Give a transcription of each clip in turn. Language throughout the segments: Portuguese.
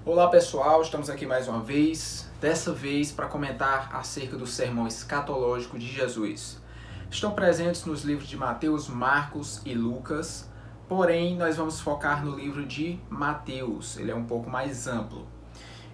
Olá pessoal, estamos aqui mais uma vez, dessa vez para comentar acerca do sermão escatológico de Jesus. Estão presentes nos livros de Mateus, Marcos e Lucas, porém nós vamos focar no livro de Mateus, ele é um pouco mais amplo.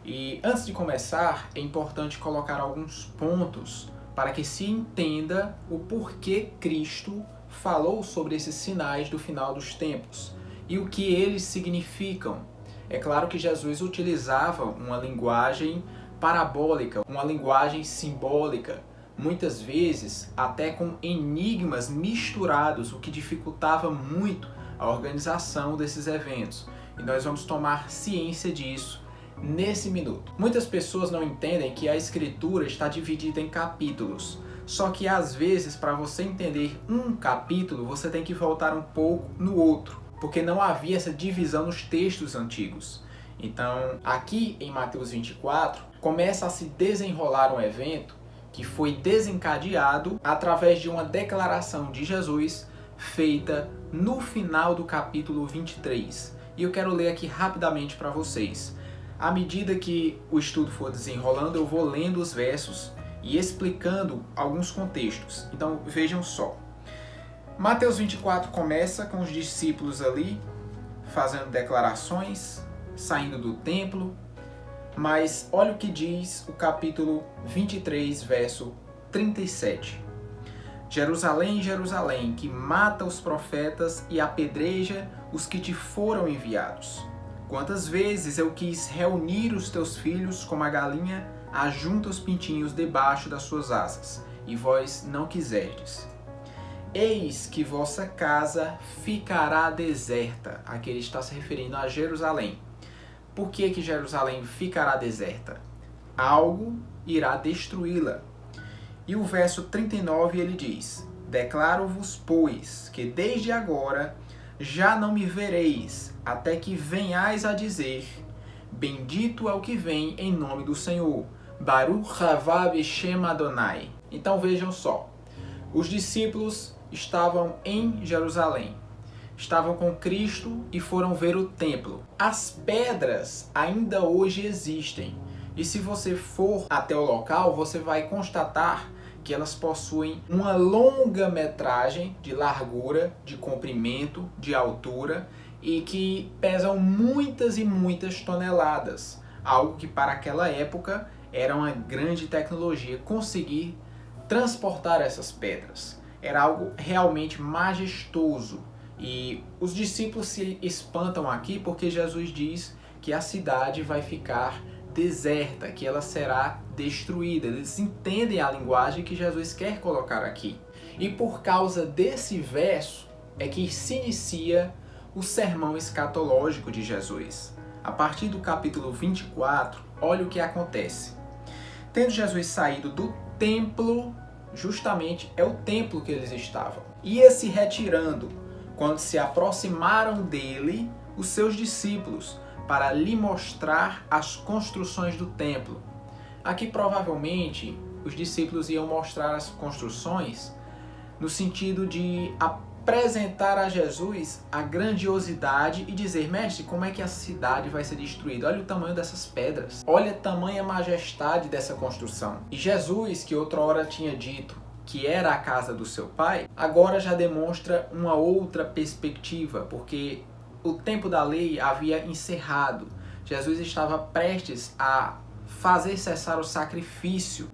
E antes de começar, é importante colocar alguns pontos para que se entenda o porquê Cristo falou sobre esses sinais do final dos tempos e o que eles significam. É claro que Jesus utilizava uma linguagem parabólica, uma linguagem simbólica, muitas vezes até com enigmas misturados, o que dificultava muito a organização desses eventos. E nós vamos tomar ciência disso nesse minuto. Muitas pessoas não entendem que a Escritura está dividida em capítulos. Só que às vezes, para você entender um capítulo, você tem que voltar um pouco no outro, porque não havia essa divisão nos textos antigos. Então, aqui em Mateus 24, começa a se desenrolar um evento que foi desencadeado através de uma declaração de Jesus feita no final do capítulo 23. E eu quero ler aqui rapidamente para vocês. À medida que o estudo for desenrolando, eu vou lendo os versos e explicando alguns contextos. Então, vejam só. Mateus 24 começa com os discípulos ali fazendo declarações, saindo do templo, mas olha o que diz o capítulo 23, verso 37. Jerusalém, Jerusalém, que mata os profetas e apedreja os que te foram enviados. Quantas vezes eu quis reunir os teus filhos como a galinha ajunta os pintinhos debaixo das suas asas, e vós não quiserdes. Eis que vossa casa ficará deserta. Aqui ele está se referindo a Jerusalém. Por que Jerusalém ficará deserta? Algo irá destruí-la. E o verso 39 ele diz: Declaro-vos, pois, que desde agora já não me vereis, até que venhais a dizer: Bendito é o que vem em nome do Senhor. Baruch hava b'Shem Adonai. Então vejam só. Os discípulos estavam em Jerusalém. Estavam com Cristo e foram ver o templo. As pedras ainda hoje existem. E se você for até o local, você vai constatar que elas possuem uma longa metragem de largura, de comprimento, de altura e que pesam muitas e muitas toneladas. Algo que para aquela época era uma grande tecnologia conseguir transportar essas pedras. Era algo realmente majestoso. E os discípulos se espantam aqui porque Jesus diz que a cidade vai ficar deserta, que ela será destruída. Eles entendem a linguagem que Jesus quer colocar aqui. E por causa desse verso é que se inicia o sermão escatológico de Jesus. A partir do capítulo 24, olha o que acontece. Tendo Jesus saído do templo, justamente é o templo que eles estavam, ia se retirando, quando se aproximaram dele os seus discípulos, para lhe mostrar as construções do templo. Aqui provavelmente os discípulos iam mostrar as construções no sentido de apresentar a Jesus a grandiosidade e dizer: Mestre, como é que a cidade vai ser destruída? Olha o tamanho dessas pedras, olha a tamanha majestade dessa construção. E Jesus, que outrora tinha dito que era a casa do seu pai, agora já demonstra uma outra perspectiva, porque o tempo da lei havia encerrado. Jesus estava prestes a fazer cessar o sacrifício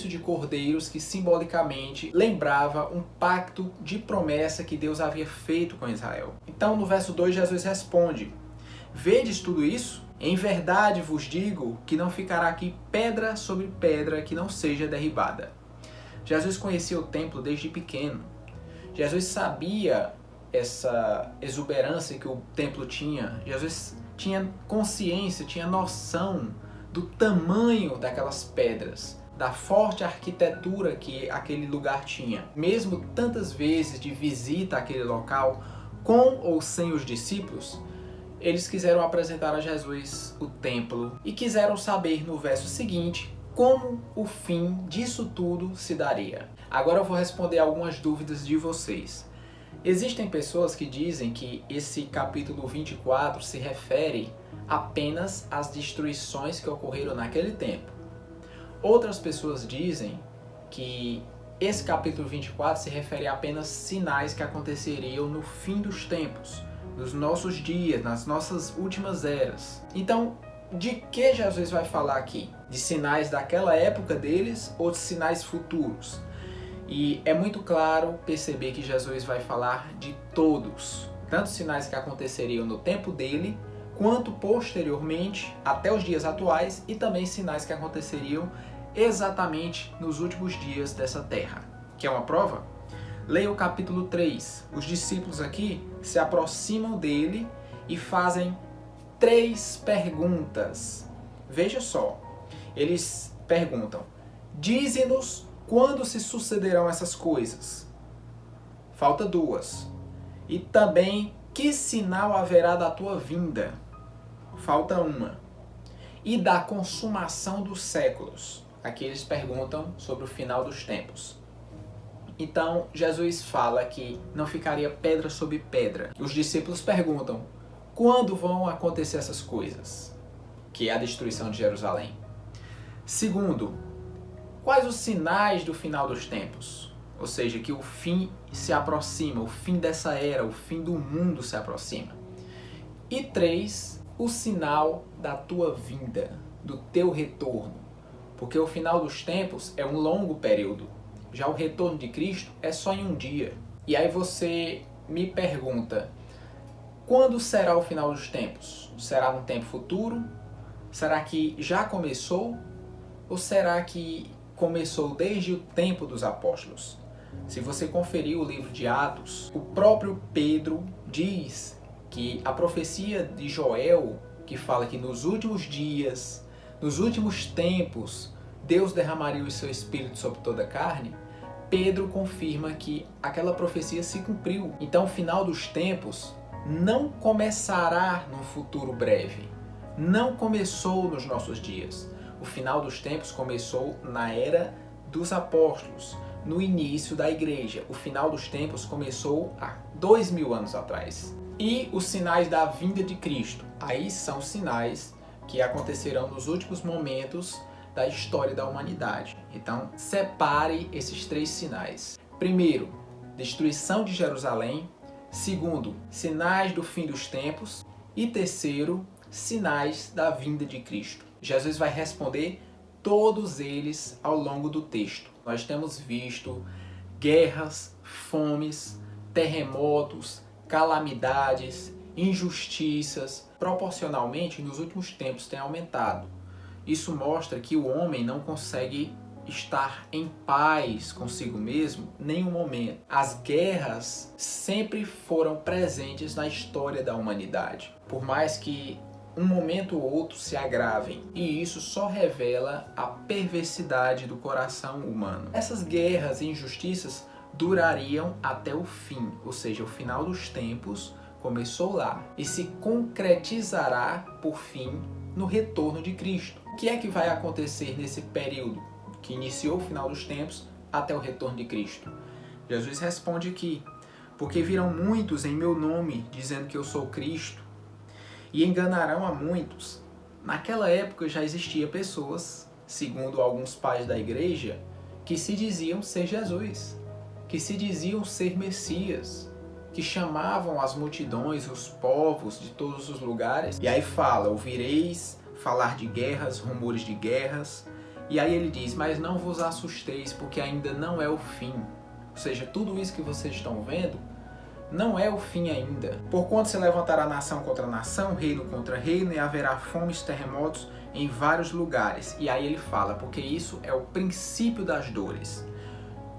de cordeiros que simbolicamente lembrava um pacto de promessa que Deus havia feito com Israel. Então no verso 2 Jesus responde: Vedes tudo isso? Em verdade vos digo que não ficará aqui pedra sobre pedra que não seja derribada. Jesus conhecia o templo desde pequeno. Jesus sabia essa exuberância que o templo tinha. Jesus tinha consciência, tinha noção do tamanho daquelas pedras, da forte arquitetura que aquele lugar tinha. Mesmo tantas vezes de visita àquele local, com ou sem os discípulos, eles quiseram apresentar a Jesus o templo e quiseram saber no verso seguinte como o fim disso tudo se daria. Agora eu vou responder algumas dúvidas de vocês. Existem pessoas que dizem que esse capítulo 24 se refere apenas às destruições que ocorreram naquele tempo. Outras pessoas dizem que esse capítulo 24 se refere a apenas sinais que aconteceriam no fim dos tempos, nos nossos dias, nas nossas últimas eras. Então, de que Jesus vai falar aqui? De sinais daquela época deles ou de sinais futuros? E é muito claro perceber que Jesus vai falar de todos, tanto sinais que aconteceriam no tempo dele, quanto posteriormente, até os dias atuais, e também sinais que aconteceriam exatamente nos últimos dias dessa terra. Quer uma prova? Leia o capítulo 3. Os discípulos aqui se aproximam dele e fazem 3 perguntas. Veja só, eles perguntam: dize-nos quando se sucederão essas coisas? Falta 2. E também, que sinal haverá da tua vinda? Falta 1. E da consumação dos séculos? Aqui eles perguntam sobre o final dos tempos. Então, Jesus fala que não ficaria pedra sobre pedra. Os discípulos perguntam: quando vão acontecer essas coisas? Que é a destruição de Jerusalém. Segundo, quais os sinais do final dos tempos? Ou seja, que o fim se aproxima, o fim dessa era, o fim do mundo se aproxima. E 3, o sinal da tua vinda, do teu retorno. Porque o final dos tempos é um longo período. Já o retorno de Cristo é só em um dia. E aí você me pergunta: quando será o final dos tempos? Será no tempo futuro? Será que já começou? Ou será que começou desde o tempo dos apóstolos? Se você conferir o livro de Atos, o próprio Pedro diz que a profecia de Joel, que fala que nos últimos dias, nos últimos tempos, Deus derramaria o seu Espírito sobre toda a carne, Pedro confirma que aquela profecia se cumpriu. Então o final dos tempos não começará num futuro breve. Não começou nos nossos dias. O final dos tempos começou na era dos apóstolos, no início da igreja. O final dos tempos começou há 2000 anos atrás. E os sinais da vinda de Cristo? Aí são sinais que acontecerão nos últimos momentos da história da humanidade. Então, separe esses 3 sinais. Primeiro, destruição de Jerusalém. Segundo, sinais do fim dos tempos. E terceiro, sinais da vinda de Cristo. Jesus vai responder todos eles ao longo do texto. Nós temos visto guerras, fomes, terremotos, calamidades, injustiças, proporcionalmente nos últimos tempos tem aumentado. Isso mostra que o homem não consegue estar em paz consigo mesmo em nenhum momento. As guerras sempre foram presentes na história da humanidade. Por mais que um momento ou outro se agravem, e isso só revela a perversidade do coração humano. Essas guerras e injustiças durariam até o fim, ou seja, o final dos tempos começou lá e se concretizará por fim no retorno de Cristo. O que é que vai acontecer nesse período que iniciou o final dos tempos até o retorno de Cristo? Jesus responde aqui: porque virão muitos em meu nome dizendo que eu sou Cristo e enganarão a muitos. Naquela época já existia pessoas, segundo alguns pais da igreja, que se diziam ser Jesus, que se diziam ser Messias, que chamavam as multidões, os povos de todos os lugares. E aí fala: ouvireis falar de guerras, rumores de guerras. E aí ele diz: mas não vos assusteis, porque ainda não é o fim. Ou seja, tudo isso que vocês estão vendo não é o fim ainda. Porquanto se levantará nação contra nação, reino contra reino, e haverá fomes, terremotos em vários lugares. E aí ele fala: porque isso é o princípio das dores.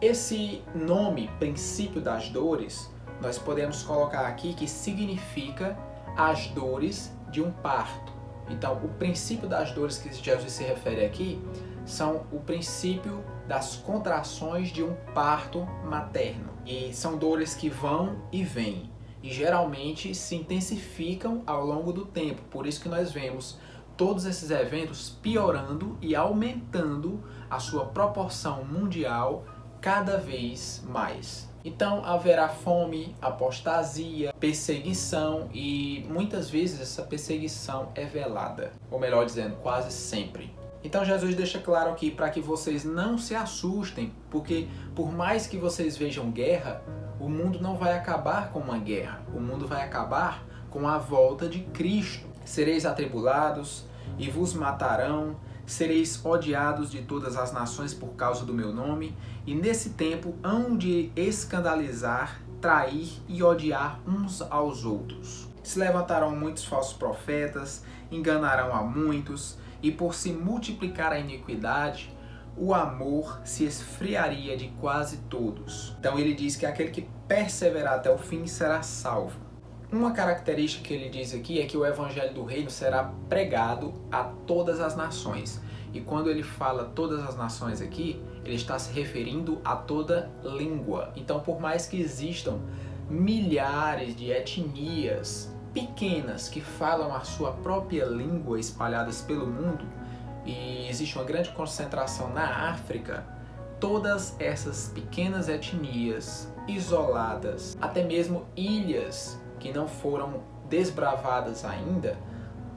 Esse nome, princípio das dores, nós podemos colocar aqui que significa as dores de um parto. Então, o princípio das dores que Jesus se refere aqui são o princípio das contrações de um parto materno. E são dores que vão e vêm. E geralmente se intensificam ao longo do tempo. Por isso que nós vemos todos esses eventos piorando e aumentando a sua proporção mundial cada vez mais. Então haverá fome, apostasia, perseguição e muitas vezes essa perseguição é velada, ou melhor dizendo, quase sempre. Então Jesus deixa claro aqui para que vocês não se assustem, porque por mais que vocês vejam guerra, o mundo não vai acabar com uma guerra, o mundo vai acabar com a volta de Cristo. Sereis atribulados e vos matarão, sereis odiados de todas as nações por causa do meu nome, e nesse tempo hão de escandalizar, trair e odiar uns aos outros. Se levantarão muitos falsos profetas, enganarão a muitos, e por se multiplicar a iniquidade, o amor se esfriaria de quase todos. Então ele diz que aquele que perseverar até o fim será salvo. Uma característica que ele diz aqui é que o evangelho do reino será pregado a todas as nações. E quando ele fala todas as nações aqui, ele está se referindo a toda língua. Então, por mais que existam milhares de etnias pequenas que falam a sua própria língua espalhadas pelo mundo, e existe uma grande concentração na África, todas essas pequenas etnias isoladas, até mesmo ilhas que não foram desbravadas ainda,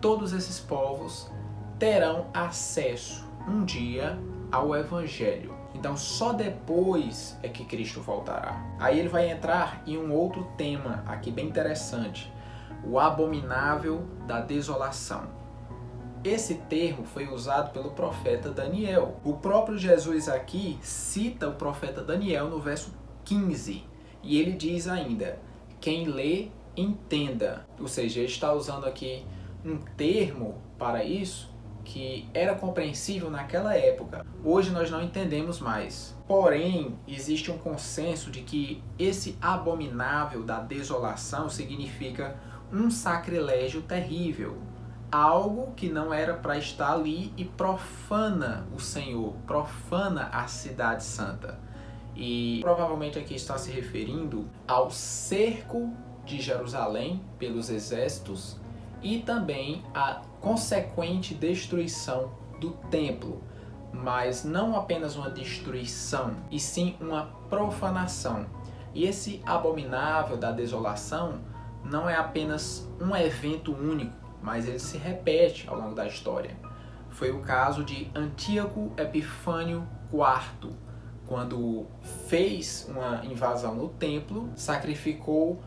todos esses povos terão acesso um dia ao Evangelho. Então só depois é que Cristo voltará. Aí ele vai entrar em um outro tema aqui bem interessante, o abominável da desolação. Esse termo foi usado pelo profeta Daniel. O próprio Jesus aqui cita o profeta Daniel no verso 15, e ele diz ainda, quem lê, entenda. Ou seja, ele está usando aqui um termo para isso que era compreensível naquela época. Hoje nós não entendemos mais. Porém, existe um consenso de que esse abominável da desolação significa um sacrilégio terrível. Algo que não era para estar ali e profana o Senhor, profana a cidade santa. E provavelmente aqui está se referindo ao cerco de Jerusalém pelos exércitos e também a consequente destruição do templo, mas não apenas uma destruição, e sim uma profanação. E esse abominável da desolação não é apenas um evento único, mas ele se repete ao longo da história. Foi o caso de Antíoco Epifânio IV, quando fez uma invasão no templo, sacrificou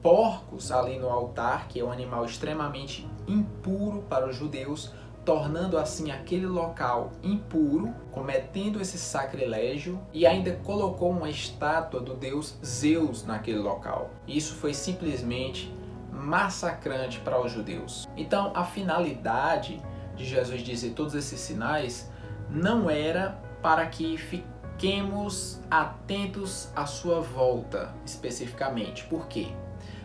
porcos ali no altar, que é um animal extremamente impuro para os judeus, tornando assim aquele local impuro, cometendo esse sacrilégio, e ainda colocou uma estátua do deus Zeus naquele local. Isso foi simplesmente massacrante para os judeus. Então a finalidade de Jesus dizer todos esses sinais não era para que fiquemos atentos à sua volta especificamente. Por quê?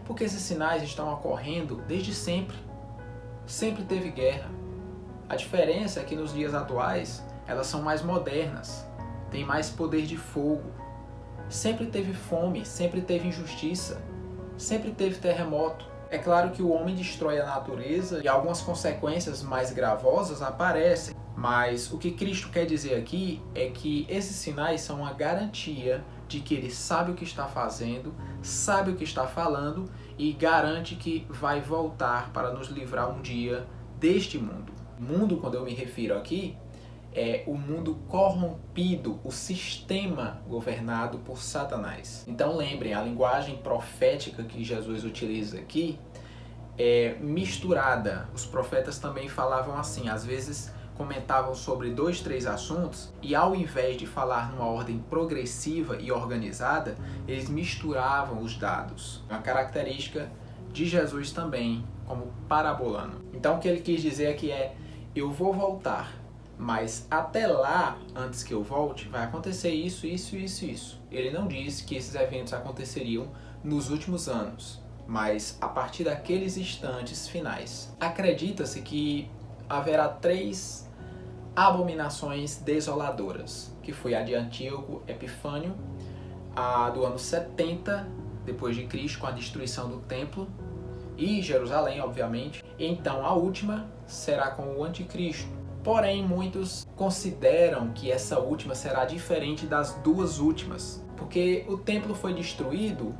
Porque esses sinais estão ocorrendo desde sempre. Sempre teve guerra. A diferença é que nos dias atuais elas são mais modernas, têm mais poder de fogo. Sempre teve fome, sempre teve injustiça, sempre teve terremoto. É claro que o homem destrói a natureza e algumas consequências mais gravosas aparecem, mas o que Cristo quer dizer aqui é que esses sinais são uma garantia de que ele sabe o que está fazendo, sabe o que está falando e garante que vai voltar para nos livrar um dia deste mundo. Mundo, quando eu me refiro aqui, é o mundo corrompido, o sistema governado por Satanás. Então lembrem, a linguagem profética que Jesus utiliza aqui é misturada. Os profetas também falavam assim, às vezes comentavam sobre 2, 3 assuntos e ao invés de falar numa ordem progressiva e organizada, eles misturavam os dados. Uma característica de Jesus também, como parabolano. Então o que ele quis dizer aqui é, eu vou voltar, mas até lá, antes que eu volte, vai acontecer isso, isso, isso, isso. Ele não disse que esses eventos aconteceriam nos últimos anos, mas a partir daqueles instantes finais. Acredita-se que haverá 3 abominações desoladoras, que foi a de Antíoco Epifânio, a do ano 70 depois de Cristo, com a destruição do templo, e Jerusalém, obviamente. E então a última será com o anticristo. Porém, muitos consideram que essa última será diferente das 2 últimas, Porque o templo foi destruído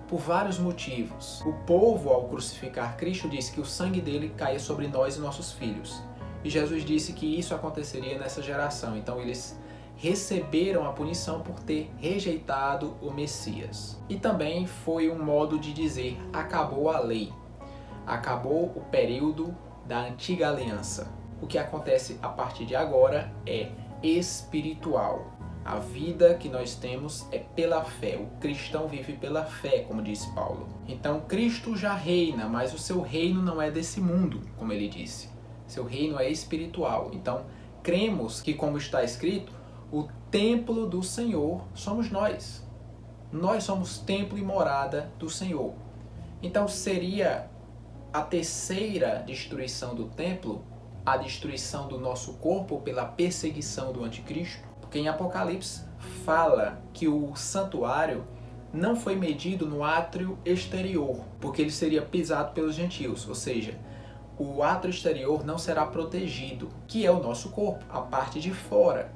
por vários motivos. O povo, ao crucificar Cristo, disse que o sangue dele caía sobre nós e nossos filhos. E Jesus disse que isso aconteceria nessa geração. Então eles receberam a punição por ter rejeitado o Messias. E também foi um modo de dizer: acabou a lei, acabou o período da antiga aliança. O que acontece a partir de agora é espiritual. A vida que nós temos é pela fé. O cristão vive pela fé, como disse Paulo. Então Cristo já reina, mas o seu reino não é desse mundo, como ele disse. Seu reino é espiritual. Então cremos que, como está escrito, o templo do Senhor somos nós. Nós somos templo e morada do Senhor. Então seria a terceira destruição do templo, a destruição do nosso corpo pela perseguição do anticristo. Porque em Apocalipse fala que o santuário não foi medido no átrio exterior, porque ele seria pisado pelos gentios, ou seja, o átrio exterior não será protegido, que é o nosso corpo, a parte de fora.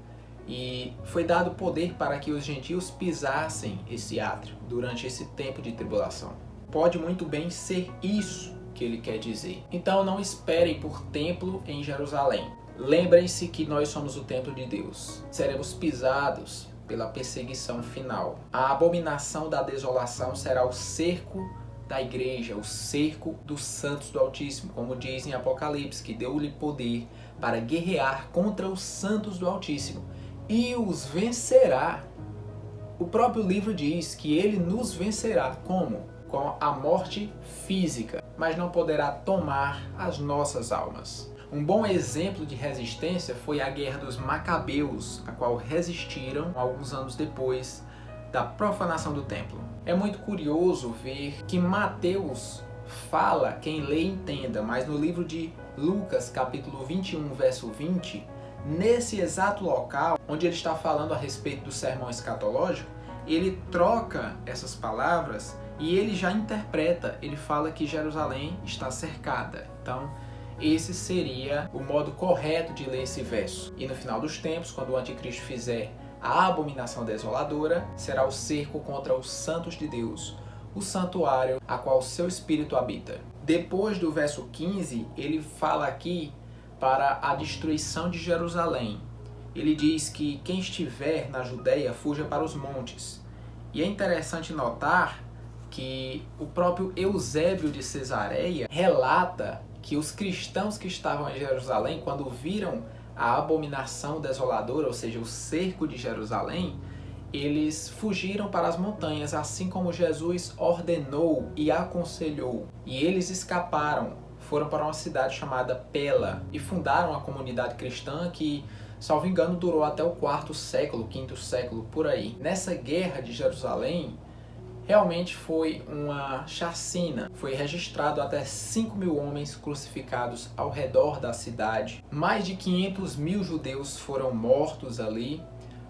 E foi dado poder para que os gentios pisassem esse átrio durante esse tempo de tribulação. Pode muito bem ser isso que ele quer dizer. Então não esperem por templo em Jerusalém. Lembrem-se que nós somos o templo de Deus. Seremos pisados pela perseguição final. A abominação da desolação será o cerco da igreja, o cerco dos santos do Altíssimo, como diz em Apocalipse, que deu-lhe poder para guerrear contra os santos do Altíssimo e os vencerá. O próprio livro diz que ele nos vencerá. Como? Com a morte física, mas não poderá tomar as nossas almas. Um bom exemplo de resistência foi a Guerra dos Macabeus, a qual resistiram alguns anos depois da profanação do templo. É muito curioso ver que Mateus fala, quem lê entenda, mas no livro de Lucas, capítulo 21, verso 20, nesse exato local onde ele está falando a respeito do sermão escatológico, ele troca essas palavras e ele já interpreta, ele fala que Jerusalém está cercada. Então, esse seria o modo correto de ler esse verso. E no final dos tempos, quando o anticristo fizer a abominação desoladora, será o cerco contra os santos de Deus, o santuário a qual seu espírito habita. Depois do verso 15, ele fala aqui para a destruição de Jerusalém. Ele diz que quem estiver na Judeia fuja para os montes. E é interessante notar que o próprio Eusébio de Cesareia relata que os cristãos que estavam em Jerusalém, quando viram a abominação desoladora, ou seja, o cerco de Jerusalém, eles fugiram para as montanhas, assim como Jesus ordenou e aconselhou. E eles escaparam, foram para uma cidade chamada Pela e fundaram a comunidade cristã que, salvo engano, durou até o quarto século, quinto século, por aí. Nessa guerra de Jerusalém, realmente foi uma chacina. Foi registrado até 5.000 homens crucificados ao redor da cidade. Mais de 500.000 judeus foram mortos ali.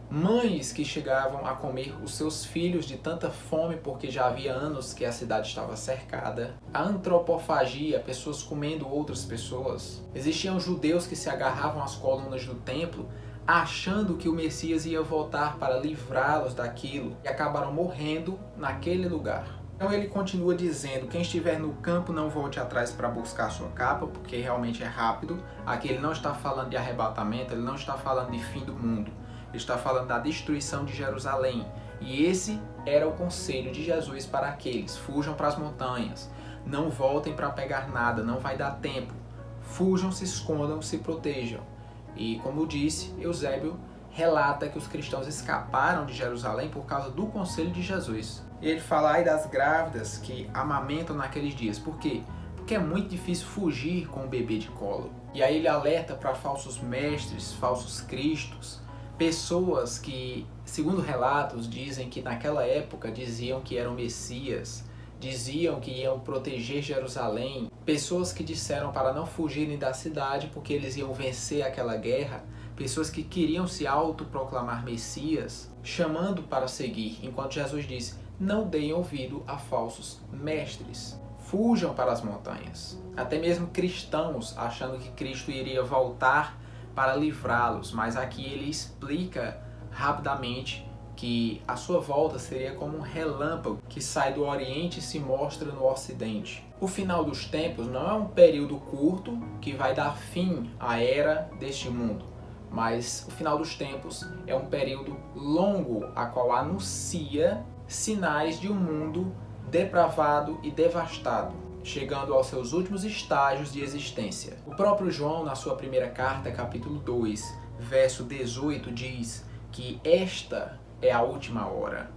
Mães que chegavam a comer os seus filhos de tanta fome porque já havia anos que a cidade estava cercada. A antropofagia, pessoas comendo outras pessoas. Existiam judeus que se agarravam às colunas do templo achando que o Messias ia voltar para livrá-los daquilo e acabaram morrendo naquele lugar. Então ele continua dizendo: quem estiver no campo não volte atrás para buscar sua capa, porque realmente é rápido. Aqui ele não está falando de arrebatamento, ele não está falando de fim do mundo. Ele está falando da destruição de Jerusalém. E esse era o conselho de Jesus para aqueles: fujam para as montanhas, não voltem para pegar nada, não vai dar tempo. Fujam, se escondam, se protejam. E como eu disse, Eusébio relata que os cristãos escaparam de Jerusalém por causa do conselho de Jesus. Ele fala aí das grávidas que amamentam naqueles dias. Por quê? Porque é muito difícil fugir com o bebê de colo. E aí ele alerta para falsos mestres, falsos cristos, pessoas que, segundo relatos, dizem que naquela época diziam que eram Messias, diziam que iam proteger Jerusalém, pessoas que disseram para não fugirem da cidade porque eles iam vencer aquela guerra, pessoas que queriam se autoproclamar Messias, chamando para seguir, enquanto Jesus disse: não deem ouvido a falsos mestres, fujam para as montanhas. Até mesmo cristãos achando que Cristo iria voltar para livrá-los, mas aqui ele explica rapidamente que a sua volta seria como um relâmpago que sai do Oriente e se mostra no Ocidente. O final dos tempos não é um período curto que vai dar fim à era deste mundo, mas o final dos tempos é um período longo a qual anuncia sinais de um mundo depravado e devastado, chegando aos seus últimos estágios de existência. O próprio João, na sua primeira carta, capítulo 2, verso 18, diz que esta é a última hora.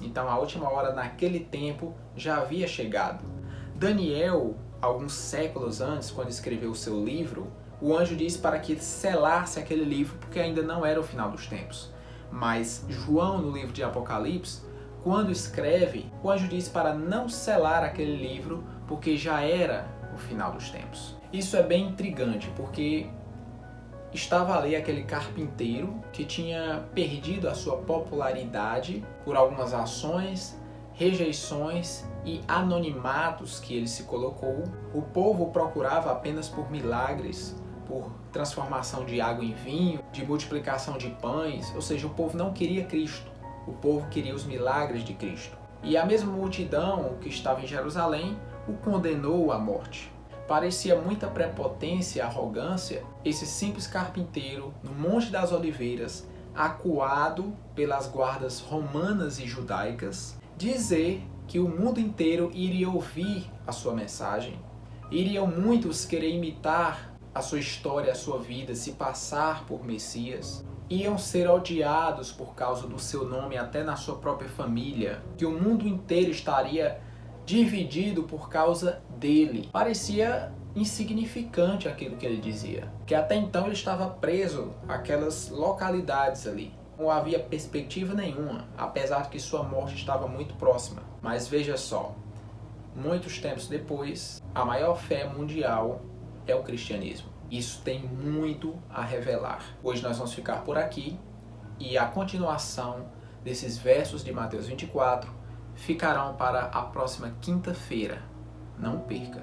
Então a última hora naquele tempo já havia chegado. Daniel, alguns séculos antes, quando escreveu o seu livro, o anjo disse para que selasse aquele livro porque ainda não era o final dos tempos. Mas João, no livro de Apocalipse, quando escreve, o anjo diz para não selar aquele livro porque já era o final dos tempos. Isso é bem intrigante porque estava ali aquele carpinteiro que tinha perdido a sua popularidade por algumas ações, rejeições e anonimatos que ele se colocou. O povo o procurava apenas por milagres, por transformação de água em vinho, de multiplicação de pães, ou seja, o povo não queria Cristo, o povo queria os milagres de Cristo. E a mesma multidão que estava em Jerusalém o condenou à morte. Parecia muita prepotência e arrogância esse simples carpinteiro no Monte das Oliveiras, acuado pelas guardas romanas e judaicas, dizer que o mundo inteiro iria ouvir a sua mensagem. Iriam muitos querer imitar a sua história, a sua vida, se passar por Messias. Iam ser odiados por causa do seu nome até na sua própria família. Que o mundo inteiro estaria dividido por causa dele. Parecia insignificante aquilo que ele dizia, que até então ele estava preso àquelas localidades ali. Não havia perspectiva nenhuma, apesar de que sua morte estava muito próxima. Mas veja só, muitos tempos depois, a maior fé mundial é o cristianismo. Isso tem muito a revelar. Hoje nós vamos ficar por aqui e a continuação desses versos de Mateus 24 ficarão para a próxima quinta-feira. Não perca!